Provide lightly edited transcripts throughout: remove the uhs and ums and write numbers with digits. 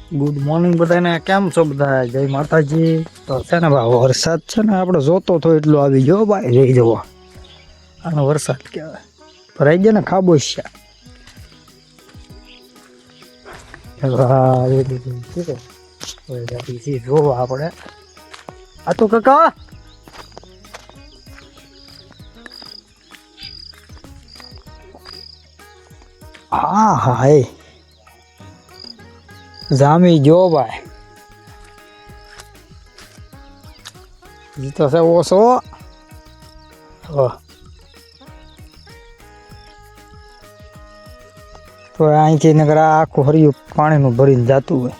Good morning બધાને, કેમ છો બધા? જય માતાજી. તો છે ને ભાઈ, વરસાદ છે ને આપણે જોતો તો એટલો આવી ગયો ભાઈ. જઈ જવો, આનો વરસાદ કહેવાય. ભરાઈ ગયા ને ખાબોશિયા જોવા આપણે. આ તો કાકા હા હા એ જામી જો ભાઈ. જીતો છે ઓછો. તો અહીંથી નગર આખું હરિયું પાણીનું ભરીને જતું હોય.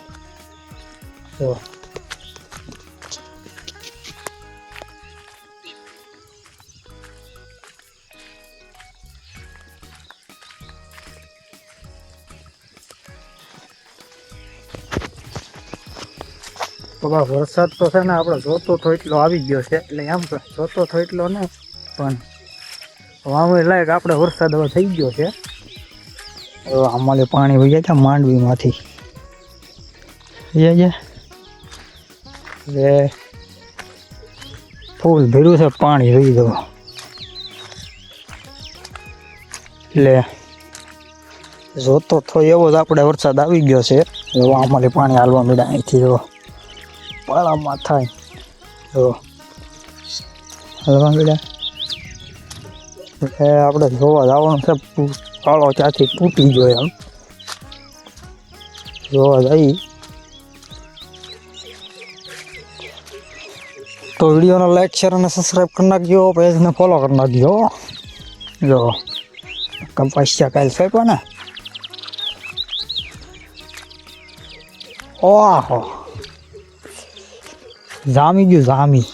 વરસાદ તો છે ને આપણે જોતો તો એટલો આવી ગયો છે, એટલે એમ જોતો તો એટલો ને પણ વાવણી લાયક આપણે વરસાદ હવે થઈ ગયો છે. આમાં પાણી વહી જાય માંડવીમાંથી એટલે ફૂલ ભર્યું છે પાણી રહી જવું. એટલે જોતો થોડો એવો જ આપણે વરસાદ આવી ગયો છે. આમાં પાણી હાલવા માંડ્યા અહીંથી જો પાળામાં થાય જો હાલવા માંડ્યા. એટલે આપણે જોવા જવાનું છે. પાળો ત્યાંથી તૂટી ગયો એમ જોવા જઈ તો વિડીયોને લાઈક શેર અને સબસ્ક્રાઈબ કરી નાખજો. પેજને ફોલો કરી નાખજો. જો કપાસિયા કાલ ફેંકો ને. ઓહો જામી ગયું જામી.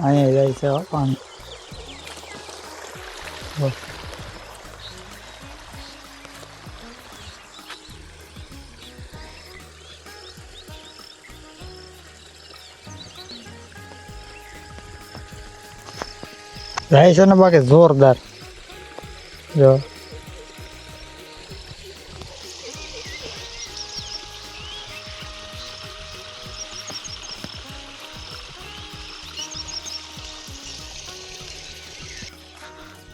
અહીંયા જાય છે પાણી. જાય છે ને બાકી જોરદાર. જો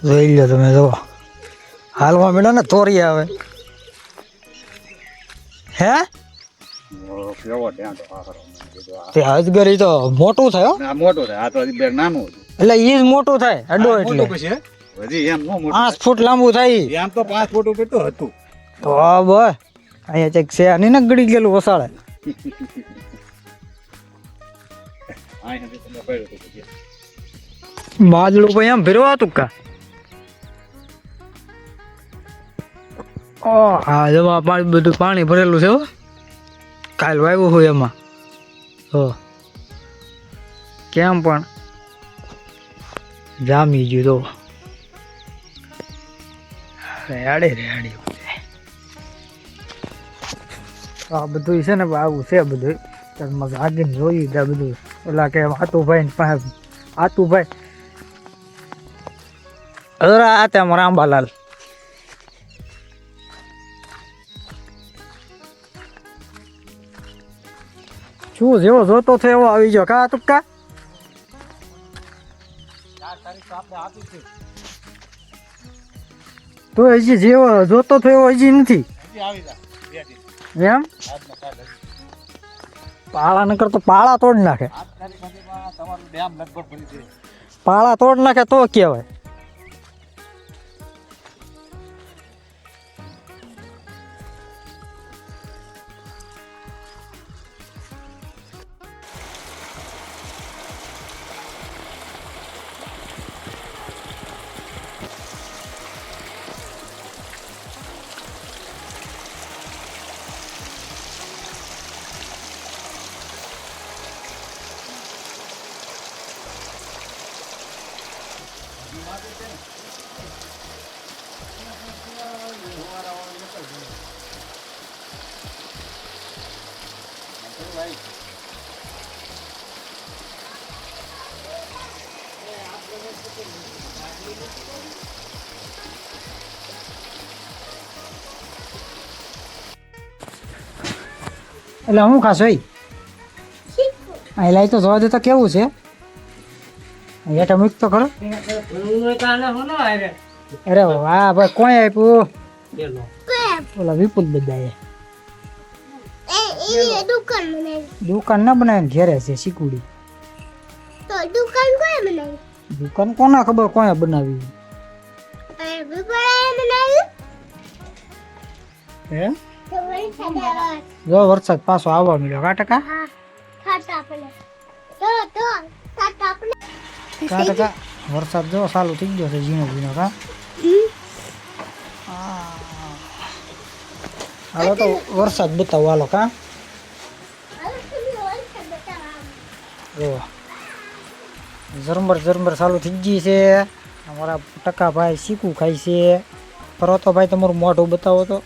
જોઈ લો તમે, જો હાલવા મળ્યા ને તોરી આવે. હે તે અજગરી તો મોટું થાય. મોટું થાય આ તો નાનું એટલે ઈ જ મોટું થાય અડો. એટલે 5 ફૂટ લાંબુ થાય. એમ તો 5 ફૂટ કેટલું હતું તો બસ અહીંયા ચેક છે આની ને ગળી ગયેલું વસાડે. બાજડું ભાઈ એમ ફેરવા હતું કા. હા જવા પાણી બધું પાણી ભરેલું છે. કાલ વાવ્યું હોય એમાં કેમ પણ જામી ગયું. તો રેડે રેડી આ બધું છે ને આવું છે બધું. આગળ જોયું ત્યાં બધું ઓલા કે આતુભાઈ પાસે આતુભાઈ અરે આ ત્યાં રામબાલાલ શું જેવો જોતો થયો એવો આવી ગયો કા તુક્કા. તો હજી જેવો જોતો થયો એવો હજી નથી એમ. પાળા નકર તો પાળા તોડ નાખે. પાળા તોડ નાખે તો કહેવાય. એટલે હું ખાસ હોય અહીં લાઈ તો જોવા દે તો કેવું છે હેઠા મૂક તો ખરો અરે વાહ ભાઈ કોણ આપ્યું ઓલા વિપુલ બધાએ દુકાન ના બનાવીને ઘેરે છે શીકુડી દુકાન કોના ખબર કોણે બનાવી હે જો વરસાદ પાછો આવવા મળ્યો કા ટકા કા ટકા વરસાદ જો ચાલુ થઈ ગયો છે ઝીણો ઝીણો કા હાલો તો વરસાદ બતાવો હાલો કા જો ઝરમર ઝરમર ચાલુ થઈ ગઈ છે અમારા ટકા ભાઈ શીખું ખાય છે કરો તો ભાઈ તમારું મોઢું બતાવો તો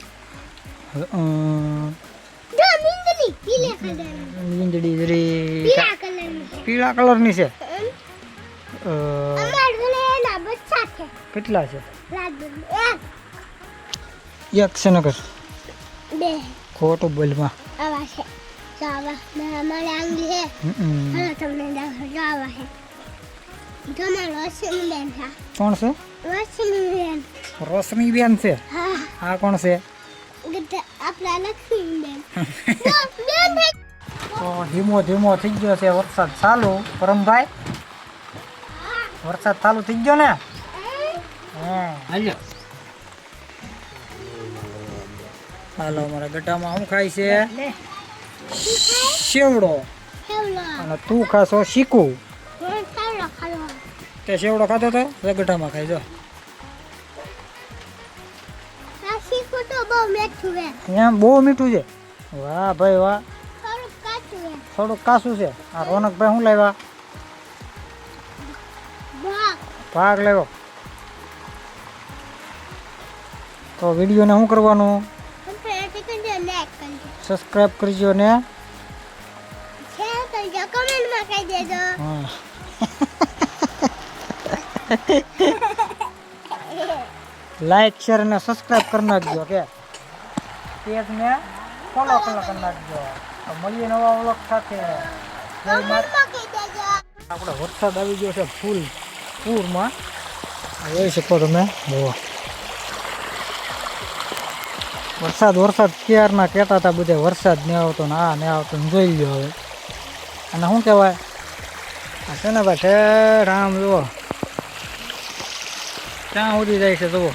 વીંદડી જરી પીળા કલરની છે કેટલા છે એક છે નગર ખોટું બોલમાં કોણ છે રોશની બેન છે હા કોણ છે તો ધીમો ધીમો થઈ ગયો છે વરસાદ ચાલુ પરમભાઈ વરસાદ ચાલુ થઈ ગયો ને હાલો અમારા ગટામાં શું ખાય છે સેવડો અને તું ખાશો શીખું તે સેવડો ખાતો તો ગટામાં ખાઈ જો એમ બહુ મીઠું છે વાહ ભાઈ વાહ થોડુંક કાચું છે આ રોનકભાઈ શું લાવ્યા ભાગ લેવો તો વિડીયોને શું કરવાનું સબસ્ક્રાઇબ કરજો ને હા લાઈક શેર અને સબસ્ક્રાઇબ કરી નાખજો કે પેજને ફોલો કરી નાખજો મળીએ નવા વ્લોગ સાથે આપણે વરસાદ આવી ગયો છે ફૂલ પૂરમાં જોઈ શકો તમે જુઓ વરસાદ ક્યારના કહેતા હતા બધે વરસાદ નહીં આવતો ને આ નહીં આવતો ને જોઈ લ્યો હવે અને શું કહેવાય આ છે ને ભાઈ ઠેઠ આમ જુઓ ક્યાં સુધી જાય છે જુઓ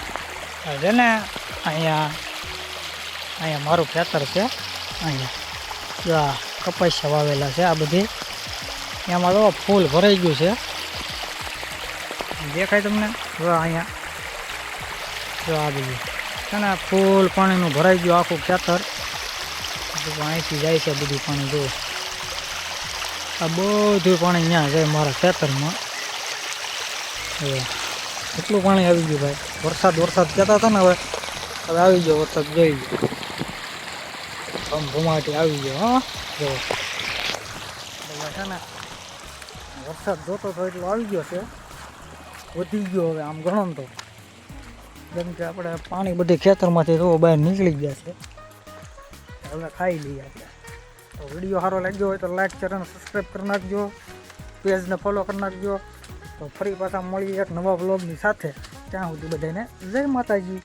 છે ને અહીંયા મારું ખેતર છે અહીંયા જો આ કપાસિયા વાવેલા છે આ બધી એમાં તો ફૂલ ભરાઈ ગયું છે દેખાય તમને જો અહીંયા જો આ બધું છે ને ફૂલ પાણીનું ભરાઈ ગયું આખું ખેતર અહીંથી જાય છે બધું પાણી જુઓ આ બધું પાણી અહીંયા જાય મારા ખેતરમાં એટલું પાણી આવી ગયું ભાઈ વરસાદ કહેતા હતા ને હવે આવી ગયો વરસાદ જોઈ ગયો ભૂમાટી આવી ગયો હા જો છે ને વરસાદ જોતો તો એટલો આવી ગયો છે વધી ગયો હવે આમ ગણો તો જેમ કે આપણે પાણી બધી ખેતરમાંથી તો બહાર નીકળી ગયા છે હવે ખાઈ લઈએ આપણે તો વિડીયો સારો લાગ્યો હોય તો લાઈક શેર અને સબસ્ક્રાઈબ કરી નાખજો પેજને ફોલો કરી નાખજો તો ફરી પાછા મળીએ એક નવા વ્લોગની સાથે ત્યાં સુધી બધાને જય માતાજી.